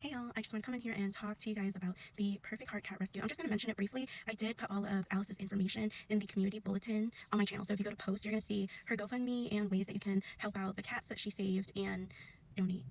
Hey y'all, I just want to come in here and talk to you guys about the Perfect Heart Cat Rescue. I'm just going to mention it briefly. I did put all of Alice's information in the community bulletin on my channel. So if you go to post, you're going to see her GoFundMe and ways that you can help out the cats that she saved and donate.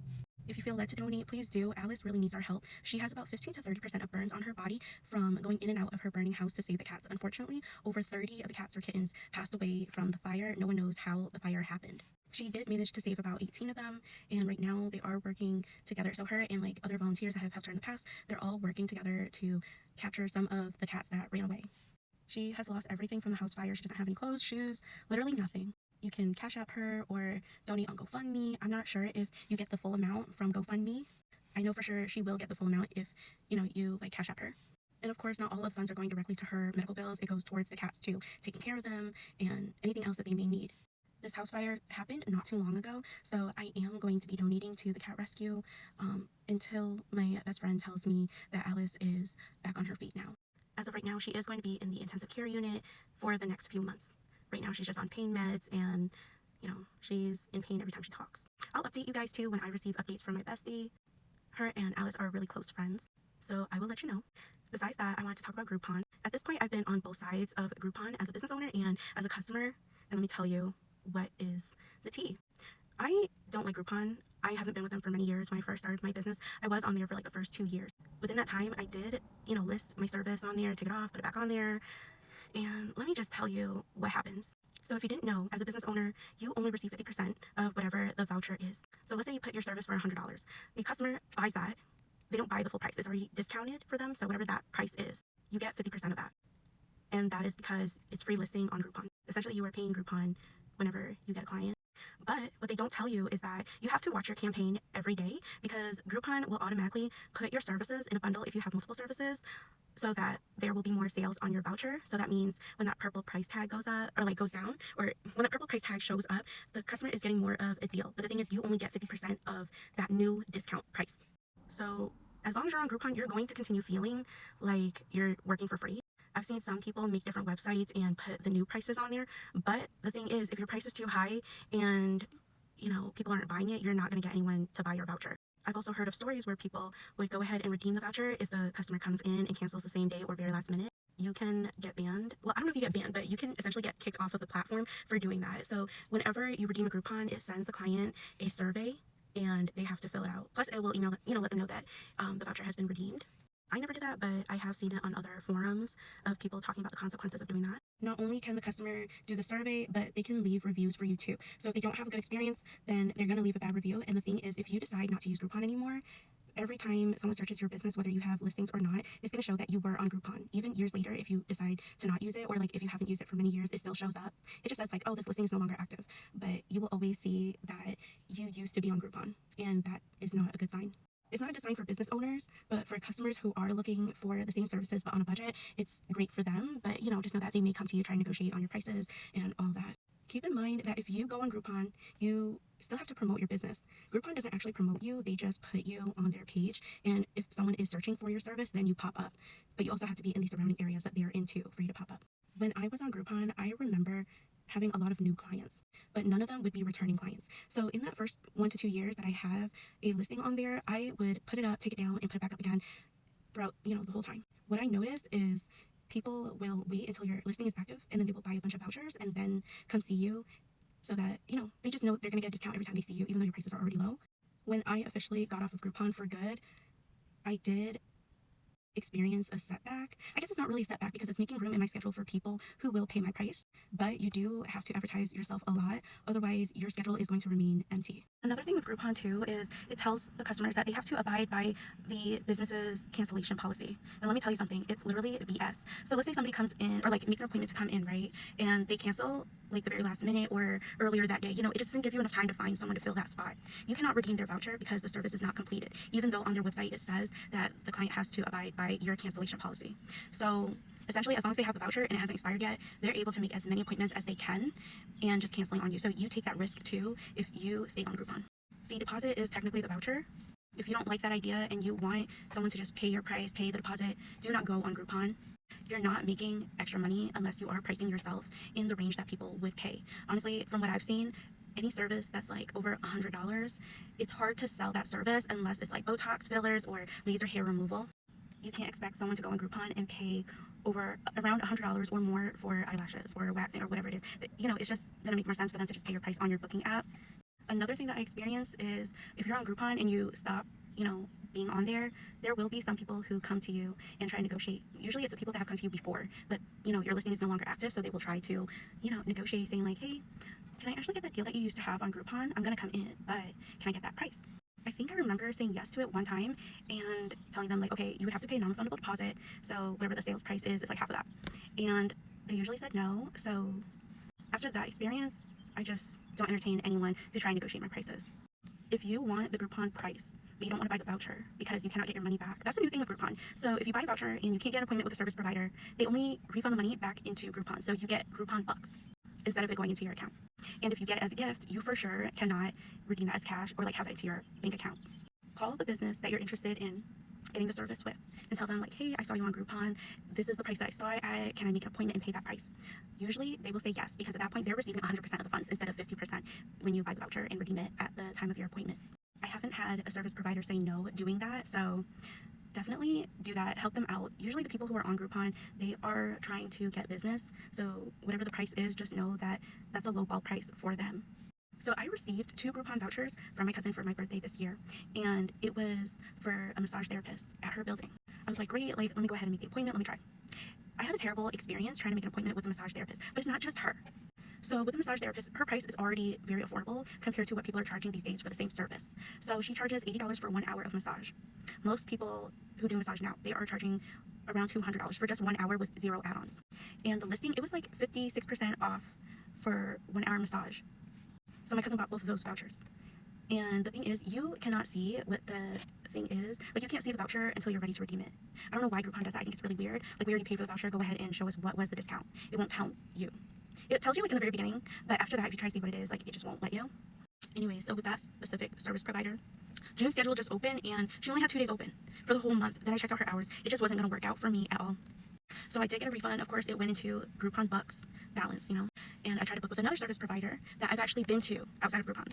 If you feel led to donate, please do. Alice really needs our help. She has about 15 to 30% of burns on her body from going in and out of her burning house to save the cats. Unfortunately, over 30 of the cats or kittens passed away from the fire. No one knows how the fire happened. She did manage to save about 18 of them, and right now they are working together. So her and like other volunteers that have helped her in the past, they're all working together to capture some of the cats that ran away. She has lost everything from the house fire. She doesn't have any clothes, shoes, literally nothing. You can Cash App her or donate on GoFundMe. I'm not sure if you get the full amount from GoFundMe. I know for sure she will get the full amount if, you like Cash App her. And of course, not all of the funds are going directly to her medical bills. It goes towards the cats too, taking care of them and anything else that they may need. This house fire happened not too long ago, so I am going to be donating to the cat rescue until my best friend tells me that Alice is back on her feet now. As of right now, she is going to be in the intensive care unit for the next few months. Right now, she's just on pain meds and, she's in pain every time she talks. I'll update you guys too when I receive updates from my bestie. Her and Alice are really close friends, so I will let you know. Besides that, I wanted to talk about Groupon. At this point, I've been on both sides of Groupon as a business owner and as a customer, and let me tell you what is the tea. I don't like Groupon. I haven't been with them for many years. When I first started my business, I was on there for like the first 2 years. Within that time, I did, list my service on there, take it off, put it back on there, and let me just tell you what happens. So if you didn't know, as a business owner, you only receive 50% of whatever the voucher is. So let's say you put your service for $100. The customer buys that. They don't buy the full price. It's already discounted for them. So whatever that price is, you get 50% of that. And that is because it's free listing on Groupon. Essentially, you are paying Groupon whenever you get a client. But what they don't tell you is that you have to watch your campaign every day because Groupon will automatically put your services in a bundle if you have multiple services so that there will be more sales on your voucher. So that means when that purple price tag goes up or goes down, or when that purple price tag shows up, the customer is getting more of a deal. But the thing is, you only get 50% of that new discount price. So as long as you're on Groupon, you're going to continue feeling like you're working for free. I've seen some people make different websites and put the new prices on there, but the thing is, if your price is too high and people aren't buying it, you're not going to get anyone to buy your voucher. I've also heard of stories where people would go ahead and redeem the voucher if the customer comes in and cancels the same day or very last minute. You can get banned. Well, I don't know if you get banned, but you can essentially get kicked off of the platform for doing that. So whenever you redeem a Groupon, it sends the client a survey and they have to fill it out. Plus, it will email, let them know that the voucher has been redeemed. I never did that, but I have seen it on other forums of people talking about the consequences of doing that. Not only can the customer do the survey, but they can leave reviews for you too. So if they don't have a good experience, then they're going to leave a bad review. And the thing is, if you decide not to use Groupon anymore, every time someone searches your business, whether you have listings or not, it's going to show that you were on Groupon. Even years later, if you decide to not use it, or if you haven't used it for many years, it still shows up. It just says oh, this listing is no longer active. But you will always see that you used to be on Groupon, and that is not a good sign. It's not a good sign for business owners, but for customers who are looking for the same services but on a budget, it's great for them. But just know that they may come to you, try and negotiate on your prices and all that. Keep in mind that if you go on Groupon, you still have to promote your business. Groupon doesn't actually promote you, they just put you on their page. And if someone is searching for your service, then you pop up. But you also have to be in the surrounding areas that they're into for you to pop up. When I was on Groupon, I remember having a lot of new clients, but none of them would be returning clients. So in that first 1 to 2 years that I have a listing on there, I would put it up, take it down, and put it back up again throughout, the whole time. What I noticed is people will wait until your listing is active and then they will buy a bunch of vouchers and then come see you so that, they just know they're going to get a discount every time they see you, even though your prices are already low. When I officially got off of Groupon for good, I did experience a setback. I guess it's not really a setback because it's making room in my schedule for people who will pay my price, but you do have to advertise yourself a lot, otherwise your schedule is going to remain empty. Another thing with Groupon too is it tells the customers that they have to abide by the business's cancellation policy. And let me tell you something, it's literally BS. So let's say somebody comes in or makes an appointment to come in, right? And they cancel the very last minute or earlier that day. It just doesn't give you enough time to find someone to fill that spot. You cannot redeem their voucher because the service is not completed, even though on their website it says that the client has to abide by your cancellation policy. So essentially, as long as they have the voucher and it hasn't expired yet, they're able to make as many appointments as they can and just canceling on you. So you take that risk too if you stay on Groupon. The deposit is technically the voucher. If you don't like that idea and you want someone to just pay your price, pay the deposit, do not go on Groupon. You're not making extra money unless you are pricing yourself in the range that people would pay. Honestly, from what I've seen, any service that's like over $100, it's hard to sell that service unless it's like Botox fillers or laser hair removal. You can't expect someone to go on Groupon and pay over around $100 or more for eyelashes or waxing or whatever it is. But, it's just gonna make more sense for them to just pay your price on your booking app. Another thing that I experienced is if you're on Groupon and you stop, being on there, there will be some people who come to you and try to negotiate. Usually it's the people that have come to you before, but, your listing is no longer active, so they will try to, negotiate, saying like, hey, can I actually get that deal that you used to have on Groupon? I'm gonna come in, but can I get that price? I think I remember saying yes to it one time and telling them like, okay, you would have to pay a non-refundable deposit, so whatever the sales price is, it's like half of that. And they usually said no, so after that experience, I just don't entertain anyone who try and negotiate my prices. If you want the Groupon price, but you don't want to buy the voucher because you cannot get your money back, that's the new thing with Groupon. So if you buy a voucher and you can't get an appointment with a service provider, they only refund the money back into Groupon. So you get Groupon bucks instead of it going into your account. And if you get it as a gift, you for sure cannot redeem that as cash or like have it into your bank account. Call the business that you're interested in getting the service with and tell them like, hey, I saw you on Groupon. This is the price that I saw it at. Can I make an appointment and pay that price? Usually they will say yes, because at that point they're receiving 100% of the funds instead of 50% when you buy the voucher and redeem it at the time of your appointment. I haven't had a service provider say no doing that, so definitely do that. Help them out. Usually the people who are on Groupon, they are trying to get business, so whatever the price is, just know that that's a lowball price for them. So I received 2 Groupon vouchers from my cousin for my birthday this year, and it was for a massage therapist at her building. I was like, great, like, let me go ahead and make the appointment, let me try. I had a terrible experience trying to make an appointment with a massage therapist, but it's not just her. So with the massage therapist, her price is already very affordable compared to what people are charging these days for the same service. So she charges $80 for 1 hour of massage. Most people who do massage now, they are charging around $200 for just 1 hour with 0 add-ons. And the listing, it was like 56% off for 1 hour massage. So my cousin bought both of those vouchers. And the thing is, you cannot see what the thing is. Like, you can't see the voucher until you're ready to redeem it. I don't know why Groupon does that. I think it's really weird. Like, we already paid for the voucher. Go ahead and show us what was the discount. It won't tell you. It tells you, like, in the very beginning. But after that, if you try to see what it is, like, it just won't let you. Anyway, so with that specific service provider, June's schedule just opened, and she only had 2 days open for the whole month. Then I checked out her hours. It just wasn't going to work out for me at all. So I did get a refund. Of course, it went into Groupon bucks balance, and I tried to book with another service provider that I've actually been to outside of Groupon.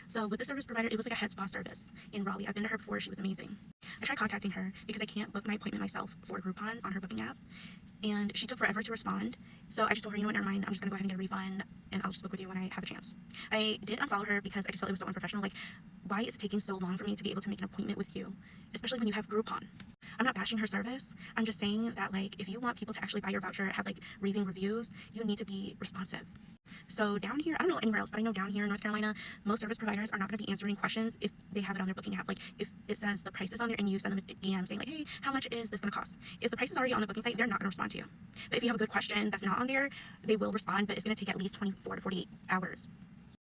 So with the service provider, it was like a head spa service in Raleigh. I've been to her before. She was amazing. I tried contacting her because I can't book my appointment myself for Groupon on her booking app, and she took forever to respond. So I just told her, never mind, I'm just gonna go ahead and get a refund, and I'll just book with you when I have a chance. I did unfollow her because I just felt it was so unprofessional. Like, why is it taking so long for me to be able to make an appointment with you, especially when you have Groupon? I'm not bashing her service. I'm just saying that, like, if you want people to actually buy your voucher, have like raving reviews, you need to be responsive. So down here, I don't know anywhere else, but I know down here in North Carolina, most service providers are not going to be answering questions if they have it on their booking app. Like, if it says the price is on there and you send them a DM saying like, hey, how much is this going to cost? If the price is already on the booking site, they're not going to respond to you. But if you have a good question that's not on there, they will respond, but it's going to take at least 24 to 48 hours.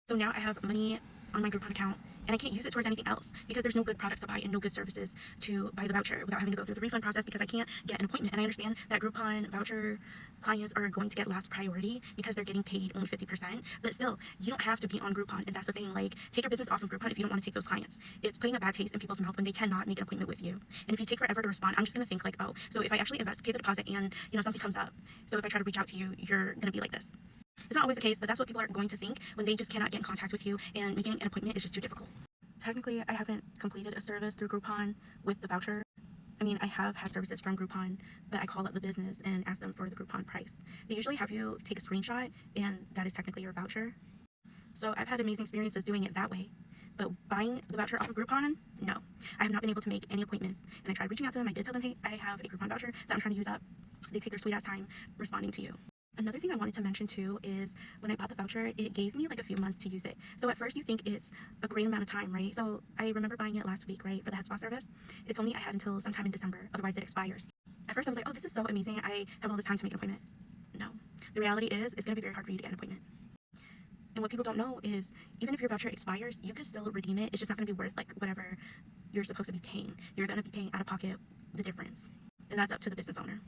So now I have money on my Groupon account, and I can't use it towards anything else because there's no good products to buy and no good services to buy the voucher without having to go through the refund process, because I can't get an appointment. And I understand that Groupon voucher clients are going to get last priority because they're getting paid only 50%, but still, you don't have to be on Groupon, and that's the thing. Like, take your business off of Groupon if you don't want to take those clients. It's putting a bad taste in people's mouth when they cannot make an appointment with you. And if you take forever to respond, I'm just going to think like, oh, so if I actually invest, pay the deposit, and something comes up, so if I try to reach out to you, you're going to be like this. It's not always the case, but that's what people are going to think when they just cannot get in contact with you, and making an appointment is just too difficult. Technically, I haven't completed a service through Groupon with the voucher. I mean, I have had services from Groupon, but I call up the business and ask them for the Groupon price. They usually have you take a screenshot, and that is technically your voucher. So I've had amazing experiences doing it that way. But buying the voucher off of Groupon, no. I have not been able to make any appointments. And I tried reaching out to them. I did tell them, hey, I have a Groupon voucher that I'm trying to use up. They take their sweet ass time responding to you. Another thing I wanted to mention too is when I bought the voucher, it gave me like a few months to use it. So at first you think it's a great amount of time, right? So I remember buying it last week, right, for the head spa service. It told me I had until sometime in December, otherwise it expires. At first I was like, oh, this is so amazing. I have all this time to make an appointment. No. The reality is, it's going to be very hard for you to get an appointment. And what people don't know is, even if your voucher expires, you can still redeem it. It's just not going to be worth like whatever you're supposed to be paying. You're going to be paying out of pocket the difference. And that's up to the business owner.